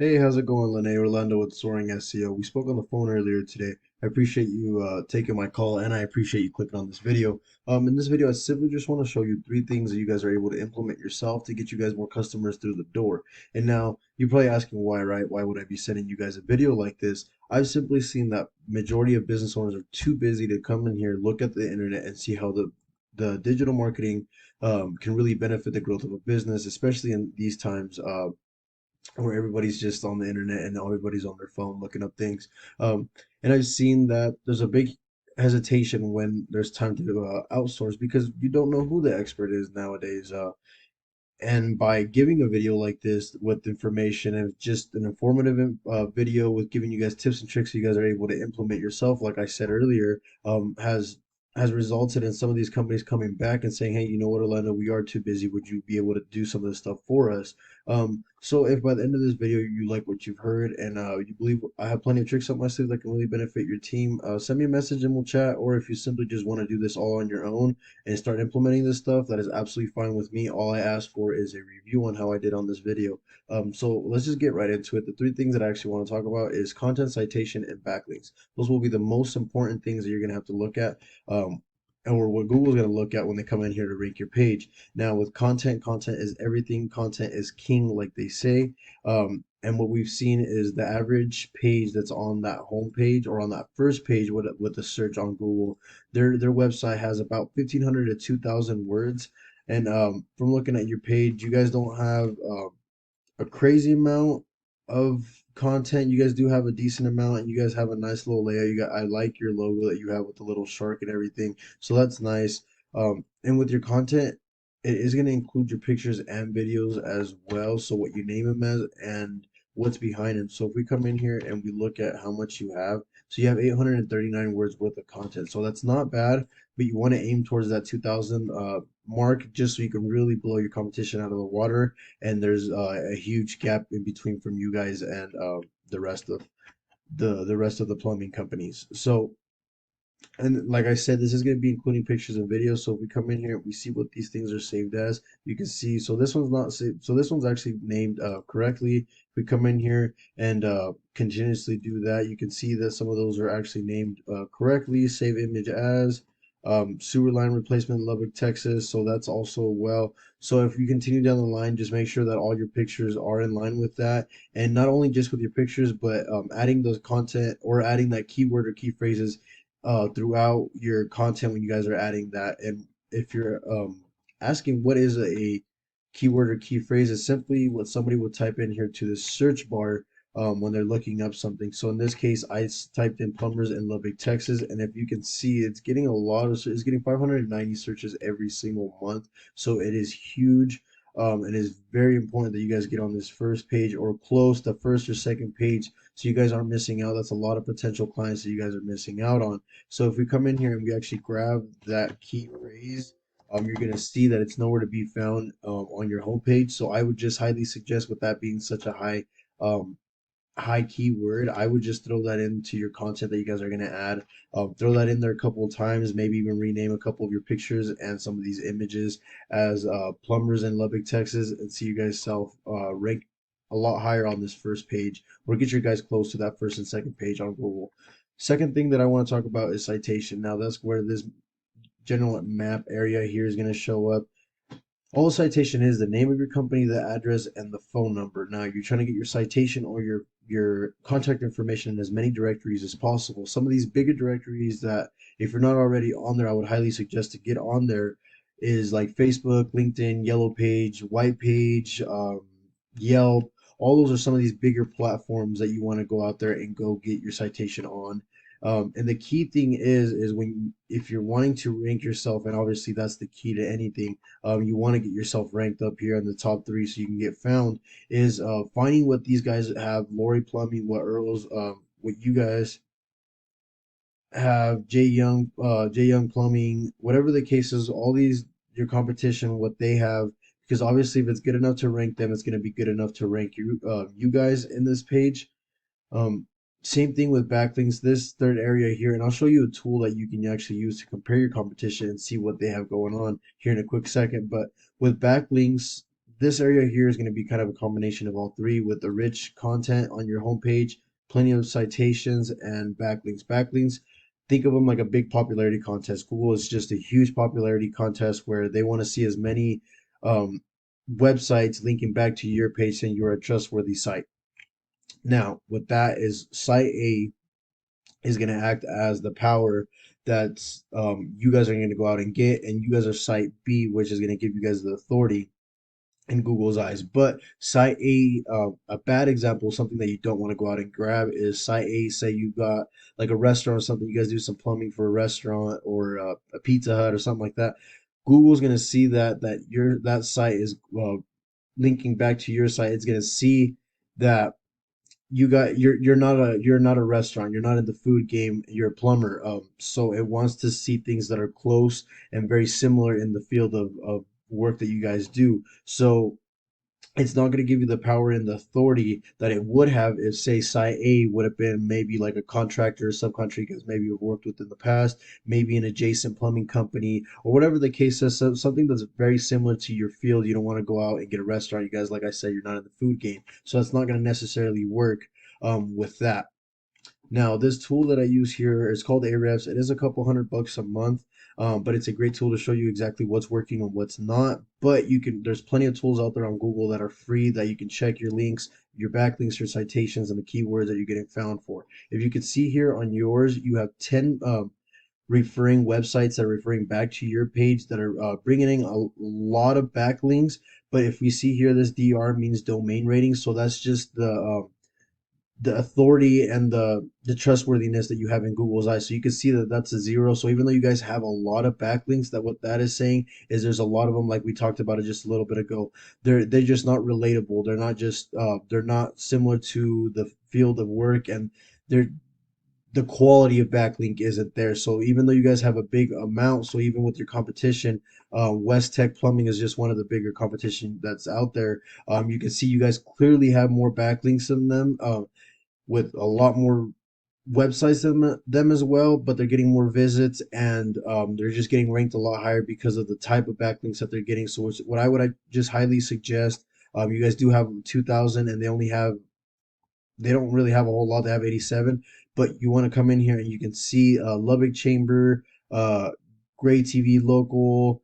Hey, how's it going, Lene? Orlando with Soaring SEO. We spoke on the phone earlier today. I appreciate you taking my call, and I appreciate you clicking on this video. In this video, I simply just want to show you three things that you guys are able to implement yourself to get you guys more customers through the door. And now you're probably asking why, right? Why would I be sending you guys a video like this? I've simply seen that majority of business owners are too busy to come in here, look at the internet, and see how the digital marketing can really benefit the growth of a business, especially in these times. Where everybody's just on the internet and everybody's on their phone looking up things. And I've seen that there's a big hesitation when there's time to outsource because you don't know who the expert is nowadays. And by giving a video like this with information and just an informative video with giving you guys tips and tricks you guys are able to implement yourself, like I said earlier, has resulted in some of these companies coming back and saying, hey, you know what, Orlando, we are too busy. Would you be able to do some of this stuff for us? So if by the end of this video you like what you've heard and you believe I have plenty of tricks up my sleeve that can really benefit your team, send me a message and we'll chat. Or if you simply just want to do this all on your own and start implementing this stuff, that is absolutely fine with me. All I ask for is a review on how I did on this video. So let's just get right into it. The three things that I actually want to talk about is content, citation, and backlinks. Those will be the most important things that you're going to have to look at. Or what Google's going to look at when they come in here to rank your page. Now, with content, content is everything. Content is king, like they say. And what we've seen is the average page that's on that home page or on that first page with the search on Google, their website has about 1,500 to 2,000 words. And from looking at your page, you guys don't have a crazy amount of content. You guys do have a decent amount, and you guys have a nice little layout. I like your logo that you have with the little shark and everything, so that's nice. And with your content, it is going to include your pictures and videos as well. So what you name them as and what's behind them. So if we come in here and we look at how much you have, so you have 839 words worth of content. So that's not bad, but you want to aim towards that 2,000 mark just so you can really blow your competition out of the water, and there's a huge gap in between from you guys and the rest of the rest of the plumbing companies. So, and like I said, this is going to be including pictures and videos. So if we come in here, we see what these things are saved as. You can see. So this one's not saved. So this one's actually named correctly. If we come in here and continuously do that, you can see that some of those are actually named correctly. Save image as sewer line replacement, Lubbock, Texas. So that's also well. So if you continue down the line, just make sure that all your pictures are in line with that, and not only just with your pictures, but adding those content or adding that keyword or key phrases throughout your content when you guys are adding that. And if you're asking what is a keyword or key phrase, it's simply what somebody would type in here to the search bar when they're looking up something. So in this case, typed in plumbers in Lubbock, Texas, and if you can see, it's getting a lot of, it's getting 590 searches every single month. So it is huge. It is very important that you guys get on this first page or close the first or second page so you guys aren't missing out. That's a lot of potential clients that you guys are missing out on. So if we come in here and we actually grab that key phrase, you're going to see that it's nowhere to be found on your homepage. So I would just highly suggest, with that being such a um, high keyword, I would just throw that into your content that you guys are going to add. Throw that in there a couple of times, maybe even rename a couple of your pictures and some of these images as plumbers in Lubbock, Texas, and see you guys self rank a lot higher on this first page, or get your guys close to that first and second page on Google. Second thing that I want to talk about is citation. Now that's where this general map area here is going to show up. All a citation is the name of your company, the address, and the phone number. Now you're trying to get your citation or your contact information in as many directories as possible. Some of these bigger directories that, if you're not already on there, I would highly suggest to get on there is like Facebook, LinkedIn, Yellow Page, White Page, Yelp. All those are some of these bigger platforms that you want to go out there and go get your citation on. And the key thing is when if you're wanting to rank yourself, and obviously that's the key to anything, you want to get yourself ranked up here in the top three so you can get found, is finding what these guys have, Lori Plumbing, what Earl's, what you guys have, J Young Plumbing, whatever the case is, all these, your competition, what they have, because obviously if it's good enough to rank them, it's going to be good enough to rank you guys in this page. um, Same thing with backlinks, this third area here, and I'll show you a tool that you can actually use to compare your competition and see what they have going on here in a quick second. But with backlinks, this area here is going to be kind of a combination of all three with the rich content on your homepage, plenty of citations and backlinks. Backlinks, think of them like a big popularity contest. Google is just a huge popularity contest where they want to see as many um, websites linking back to your page saying you're a trustworthy site. Now, with that is site A is going to act as the power that's you guys are going to go out and get, and you guys are site B, which is going to give you guys the authority in Google's eyes. But site a bad example, something that you don't want to go out and grab is site A. Say you got like a restaurant or something, you guys do some plumbing for a restaurant or a Pizza Hut or something like that. Google's going to see that your that site is linking back to your site. It's going to see that you're not a restaurant, you're not in the food game, you're a plumber, so it wants to see things that are close and very similar in the field of work that you guys do. So it's not going to give you the power and the authority that it would have if, say, site A would have been maybe like a contractor or subcontractor you guys maybe you've worked with in the past, maybe an adjacent plumbing company or whatever the case is. So something that's very similar to your field. You don't want to go out and get a restaurant. You guys, like I said, you're not in the food game, so that's not going to necessarily work with that. Now, this tool that I use here is called Ahrefs. It is a couple $100 a month, but it's a great tool to show you exactly what's working and what's not. But there's plenty of tools out there on Google that are free that you can check your links, your backlinks, your citations, and the keywords that you're getting found for. If you can see here on yours, you have 10 referring websites that are referring back to your page that are bringing in a lot of backlinks. But if we see here, this DR means domain rating, so that's just the authority and the trustworthiness that you have in Google's eyes. So you can see that that's a zero. So even though you guys have a lot of backlinks, that what that is saying is there's a lot of them, like we talked about it just a little bit ago. They're just not relatable. They're not similar to the field of work, and they're the quality of backlink isn't there. So even though you guys have a big amount, so even with your competition, West Tech Plumbing is just one of the bigger competition that's out there. You can see you guys clearly have more backlinks than them. With a lot more websites than them as well, but they're getting more visits and they're just getting ranked a lot higher because of the type of backlinks that they're getting. So what I just highly suggest, you guys do have 2,000 and they don't really have a whole lot. They have 87, but you want to come in here and you can see Lubbock Chamber, uh, Gray TV Local,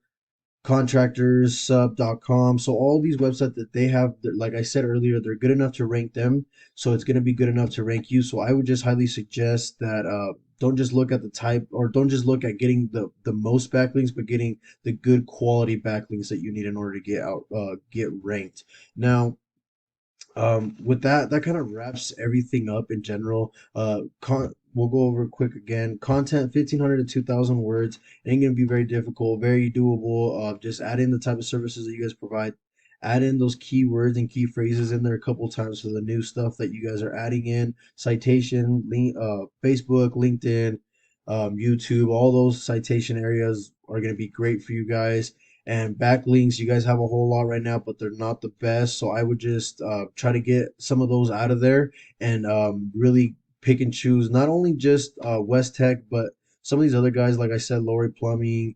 contractorssub.com. So all these websites that they have, like I said earlier, they're good enough to rank them. So it's going to be good enough to rank you. So I would just highly suggest that don't just look at the type or don't just look at getting the most backlinks, but getting the good quality backlinks that you need in order to get ranked. Now, with that, that kind of wraps everything up in general. We'll go over quick again. Content 1,500 to 2,000 words. It ain't gonna be very difficult, very doable. Just add in the type of services that you guys provide. Add in those keywords and key phrases in there a couple times for the new stuff that you guys are adding in. Citation, Facebook, LinkedIn, YouTube, all those citation areas are gonna be great for you guys. And backlinks, you guys have a whole lot right now, but they're not the best. So I would just try to get some of those out of there and really pick and choose. Not only just West Tech, but some of these other guys, like I said, Lori Plumbing,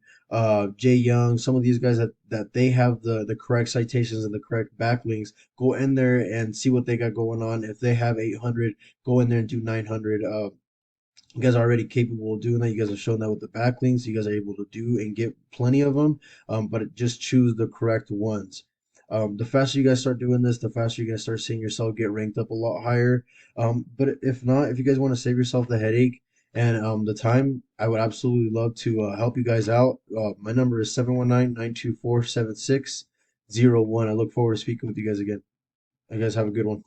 Jay Young, some of these guys that they have the correct citations and the correct backlinks. Go in there and see what they got going on. If they have 800, go in there and do 900. You guys are already capable of doing that. You guys have shown that with the backlinks. You guys are able to do and get plenty of them, but just choose the correct ones. The faster you guys start doing this, the faster you're going to start seeing yourself get ranked up a lot higher. But if not, if you guys want to save yourself the headache and the time, I would absolutely love to help you guys out. My number is 719-924-7601. I look forward to speaking with you guys again. You guys have a good one.